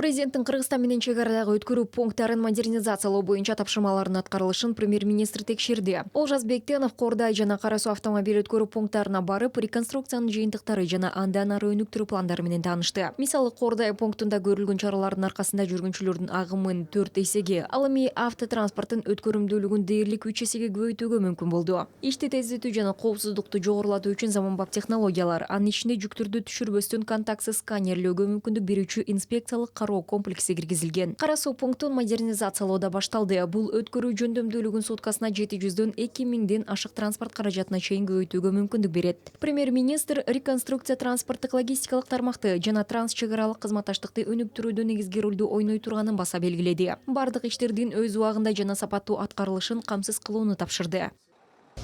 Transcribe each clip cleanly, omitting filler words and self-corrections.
Президенттин Кыргызстан менен чек арадагы өткөрүү пункттарын модернизациялоо боюнча тапшырмалардын аткарылышын премьер-министр текшерди. Олжас Бектенов Кордай жана Кара Суу автомобиль өткөрүү пункттарына барып, реконструкциянын жыйынтыктары жана андан ары өнүктүрүү пландары менен таанышты. Мисалы, Кордай пунктунда көрүлгөн чаралардын аркасында жүргүнчүлөрдүн агымын 4 эсеге, ал эми автотранспорттун өткөрүмдүүлүгүн дээрлик 3 эсеге көбөйтүүгө мүмкүн болду. Ишти тездетүү жана коопсуздукту жогорулатуу үчүн заманбап технологиялар, анын ичинде жүктөрдү түшүрбөстөн контактсыз сканерлөөгө мүмкүндүк берүүчү инспекциялык кароо комплекси киргизилген. Кара Суу пунктун модернизациялоо да башталды. Бул өткөрүү жөндөмдүүлүгүн суткасына 700дөн 2000ден ашык транспорт каражатына чейин көбөйтүүгө мүмкүндүк берет. Премьер-министр реконструкция транспорттук логистикалык тармакты жана транс чек аралык кызматташтыкты өнүктүрүүдө негизги ролду ойной турганын баса белгиледи. Бардык иштердин өз убагында жана сапаттуу аткарылышын камсыз кылууну тапшырды.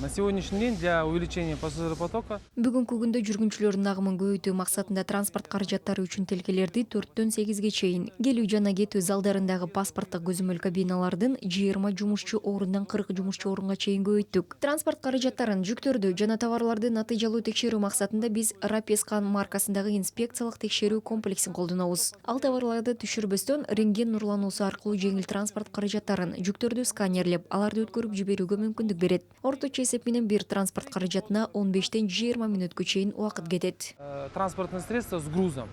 На сегодняшний день для увеличения пассажиропотока Бүгүнкү күндө жүргүнчүлөрдүн агымын көбөйтүү максатында транспорт каражаттары үчүн тилкелерди 4дөн 8ге чейин, келүү жана кетүү залдарындагы паспорттук көзөмөл кабиналардын 20 жумушчу орундан 40 жумушчу орунга чейин көбөйттүк. Транспорт каражаттарын, жүктөрдү жана товарларды натыйжалуу текшерүү максатында биз Рапескан маркасындагы инспекциялык текшерүү комплексин колдонобуз. Ал товарларды түшүрбөстөн рентген нурлануусу аркылуу жеңил транспорт каражаттарын, жүктөрдү сканерлеп, аларды өткөрүп жиберүүгө мүмкүндүк берет. Орточо эсеп менен бир транспорт каражатына 15ден 20 мүнөткө чейин убакыт кетет. транспортное средство с грузом